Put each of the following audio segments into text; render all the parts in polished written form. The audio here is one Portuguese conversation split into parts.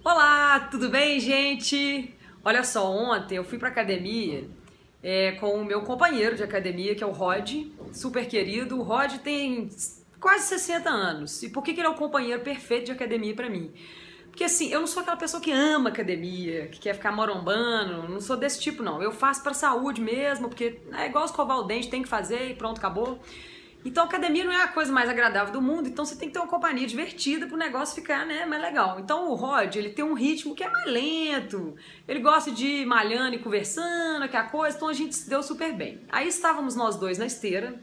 Olá, tudo bem, gente? Olha só, ontem eu fui pra academia com o meu companheiro de academia, que é o Rod, super querido. O Rod tem quase 60 anos. E por que ele é o companheiro perfeito de academia pra mim? Porque assim, eu não sou aquela pessoa que ama academia, que quer ficar marombando, não sou desse tipo não. Eu faço pra saúde mesmo, porque é igual escovar o dente, tem que fazer e pronto, acabou. Então a academia não é a coisa mais agradável do mundo, então você tem que ter uma companhia divertida pro negócio ficar, né, mais legal. Então o Rod, ele tem um ritmo que é mais lento, ele gosta de ir malhando e conversando, que é a coisa, então a gente se deu super bem. Aí estávamos nós dois na esteira,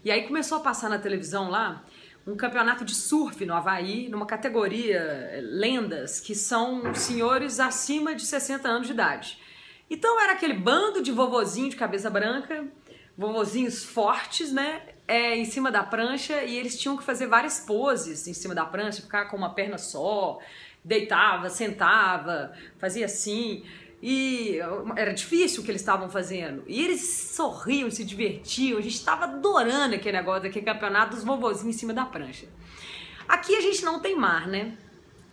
e aí começou a passar na televisão lá um campeonato de surf no Havaí, numa categoria lendas, que são senhores acima de 60 anos de idade. Então era aquele bando de vovozinho de cabeça branca, vovozinhos fortes, né? Em cima da prancha, e eles tinham que fazer várias poses em cima da prancha, ficar com uma perna só, deitava, sentava, fazia assim. E era difícil o que eles estavam fazendo. E eles sorriam, se divertiam. A gente estava adorando aquele negócio, aquele campeonato dos vovozinhos em cima da prancha. Aqui a gente não tem mar, né?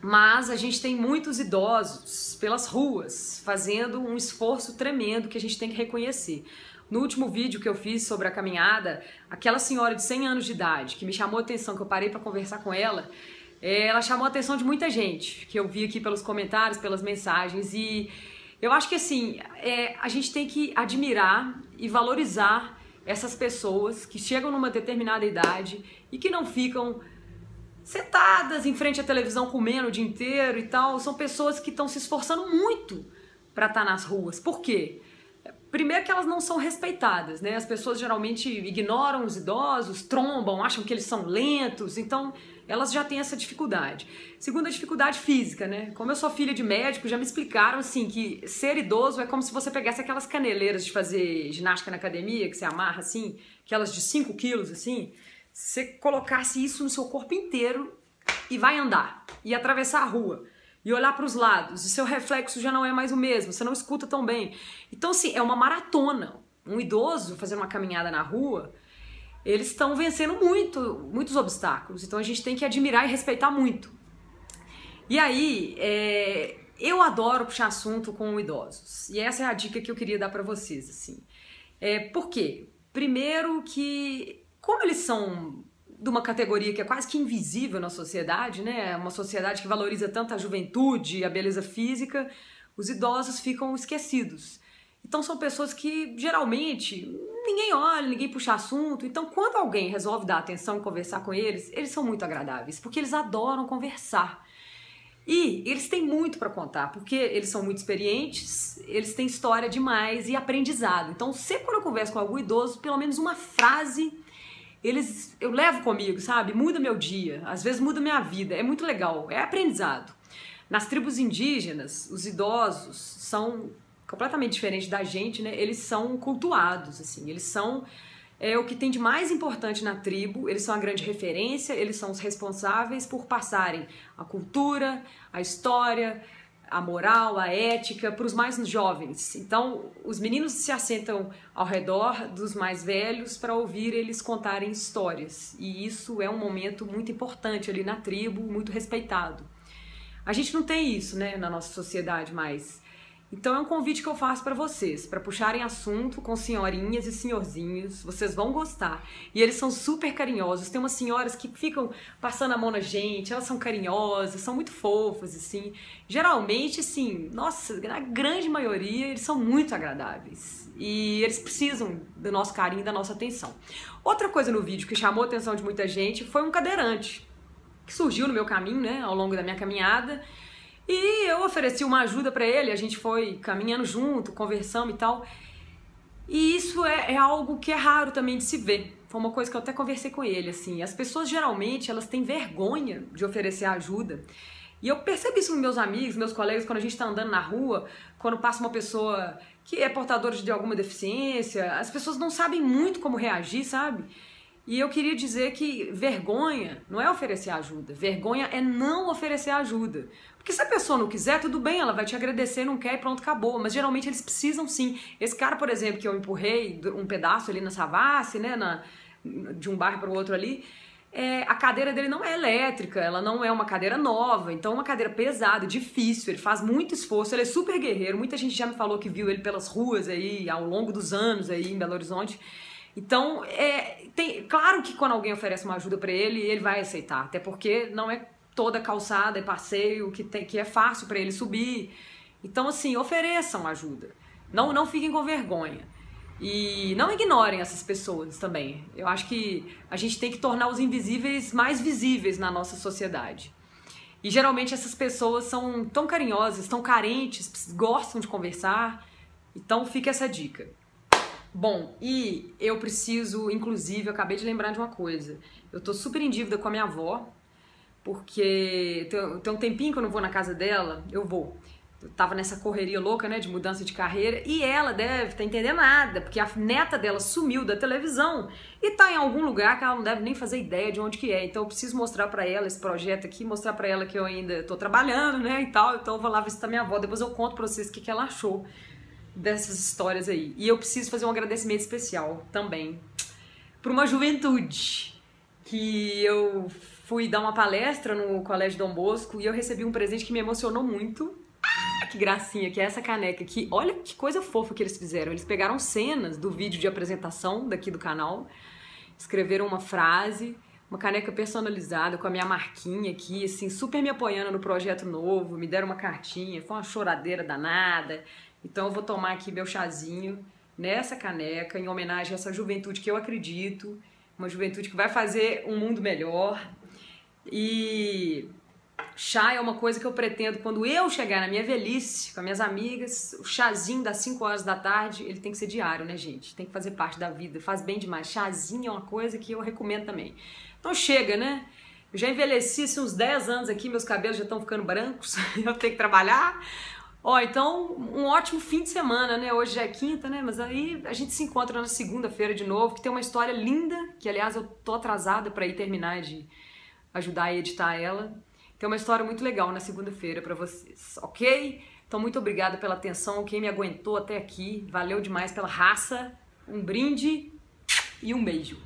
Mas a gente tem muitos idosos pelas ruas fazendo um esforço tremendo que a gente tem que reconhecer. No último vídeo que eu fiz sobre a caminhada, aquela senhora de 100 anos de idade que me chamou a atenção, que eu parei para conversar com ela, ela chamou a atenção de muita gente, que eu vi aqui pelos comentários, pelas mensagens, e eu acho que assim, a gente tem que admirar e valorizar essas pessoas que chegam numa determinada idade e que não ficam sentadas em frente à televisão comendo o dia inteiro e tal. São pessoas que estão se esforçando muito para estar nas ruas. Por quê? Primeiro que elas não são respeitadas, né? As pessoas geralmente ignoram os idosos, trombam, acham que eles são lentos, então elas já têm essa dificuldade. Segunda dificuldade física, né? Como eu sou filha de médico, já me explicaram assim que ser idoso é como se você pegasse aquelas caneleiras de fazer ginástica na academia, que você amarra assim, aquelas de 5 quilos assim, você colocasse isso no seu corpo inteiro e vai andar, e atravessar a rua, e olhar para os lados, e seu reflexo já não é mais o mesmo, você não escuta tão bem. Então, assim, é uma maratona. Um idoso fazendo uma caminhada na rua, eles estão vencendo muitos obstáculos. Então, a gente tem que admirar e respeitar muito. E aí, eu adoro puxar assunto com idosos. E essa é a dica que eu queria dar para vocês, assim. Por quê? Primeiro que, como eles são de uma categoria que é quase que invisível na sociedade, né? Uma sociedade que valoriza tanto a juventude e a beleza física, os idosos ficam esquecidos. Então são pessoas que geralmente ninguém olha, ninguém puxa assunto. Então quando alguém resolve dar atenção e conversar com eles, eles são muito agradáveis, porque eles adoram conversar. E eles têm muito para contar, porque eles são muito experientes, eles têm história demais e aprendizado. Então sempre quando eu converso com algum idoso, pelo menos uma frase eu levo comigo, sabe? Muda meu dia, às vezes muda minha vida, é muito legal, é aprendizado. Nas tribos indígenas, os idosos são completamente diferentes da gente, né? Eles são cultuados, assim, eles são o que tem de mais importante na tribo, eles são a grande referência, eles são os responsáveis por passarem a cultura, a história, a moral, a ética para os mais jovens. Então, os meninos se assentam ao redor dos mais velhos para ouvir eles contarem histórias. E isso é um momento muito importante ali na tribo, muito respeitado. A gente não tem isso, né, na nossa sociedade mais. Então é um convite que eu faço para vocês, para puxarem assunto com senhorinhas e senhorzinhos, vocês vão gostar. E eles são super carinhosos, tem umas senhoras que ficam passando a mão na gente, elas são carinhosas, são muito fofas, assim. Geralmente, assim, nossa, na grande maioria, eles são muito agradáveis. E eles precisam do nosso carinho e da nossa atenção. Outra coisa no vídeo que chamou a atenção de muita gente foi um cadeirante, que surgiu no meu caminho, né, ao longo da minha caminhada. E eu ofereci uma ajuda para ele, a gente foi caminhando junto, conversando e tal. E isso é algo que é raro também de se ver. Foi uma coisa que eu até conversei com ele, assim. As pessoas geralmente, elas têm vergonha de oferecer ajuda. E eu percebi isso nos meus amigos, meus colegas, quando a gente tá andando na rua, quando passa uma pessoa que é portadora de alguma deficiência, as pessoas não sabem muito como reagir, sabe? E eu queria dizer que vergonha não é oferecer ajuda, vergonha é não oferecer ajuda. Porque se a pessoa não quiser, tudo bem, ela vai te agradecer, não quer e pronto, acabou. Mas geralmente eles precisam sim. Esse cara, por exemplo, que eu empurrei um pedaço ali na Savassi, né, de um bairro para o outro ali, a cadeira dele não é elétrica, ela não é uma cadeira nova, então é uma cadeira pesada, difícil, ele faz muito esforço, ele é super guerreiro, muita gente já me falou que viu ele pelas ruas aí, ao longo dos anos aí em Belo Horizonte. Então, claro que quando alguém oferece uma ajuda para ele vai aceitar, até porque não é toda calçada, é passeio, que é fácil para ele subir. Então, assim, ofereçam ajuda, não fiquem com vergonha. E não ignorem essas pessoas também. Eu acho que a gente tem que tornar os invisíveis mais visíveis na nossa sociedade. E geralmente essas pessoas são tão carinhosas, tão carentes, gostam de conversar. Então fica essa dica. Bom, e eu preciso, inclusive, eu acabei de lembrar de uma coisa. Eu tô super em dívida com a minha avó, porque tem um tempinho que eu não vou na casa dela, eu vou. Eu tava nessa correria louca, né, de mudança de carreira, e ela deve estar entendendo nada, porque a neta dela sumiu da televisão e tá em algum lugar que ela não deve nem fazer ideia de onde que é. Então eu preciso mostrar pra ela esse projeto aqui, mostrar pra ela que eu ainda tô trabalhando, né, e tal. Então eu vou lá visitar minha avó, depois eu conto pra vocês o que ela achou dessas histórias aí. E eu preciso fazer um agradecimento especial também pra uma juventude que eu fui dar uma palestra no Colégio Dom Bosco e eu recebi um presente que me emocionou muito. Que gracinha, que é essa caneca aqui. Olha que coisa fofa que eles fizeram. Eles pegaram cenas do vídeo de apresentação daqui do canal, escreveram uma frase, uma caneca personalizada com a minha marquinha aqui, assim, super me apoiando no projeto novo, me deram uma cartinha, foi uma choradeira danada. Então eu vou tomar aqui meu chazinho nessa caneca em homenagem a essa juventude que eu acredito, uma juventude que vai fazer um mundo melhor. E chá é uma coisa que eu pretendo, quando eu chegar na minha velhice, com as minhas amigas, o chazinho das 5 horas da tarde, ele tem que ser diário, né, gente? Tem que fazer parte da vida, faz bem demais. Chazinho é uma coisa que eu recomendo também. Então chega, né? Eu já envelheci uns 10 anos aqui, meus cabelos já estão ficando brancos, eu tenho que trabalhar. Então, um ótimo fim de semana, né? Hoje já é quinta, né? Mas aí a gente se encontra na segunda-feira de novo, que tem uma história linda, que aliás eu tô atrasada para ir terminar de ajudar a editar ela. Tem uma história muito legal na segunda-feira pra vocês, ok? Então, muito obrigada pela atenção, quem me aguentou até aqui. Valeu demais pela raça. Um brinde e um beijo.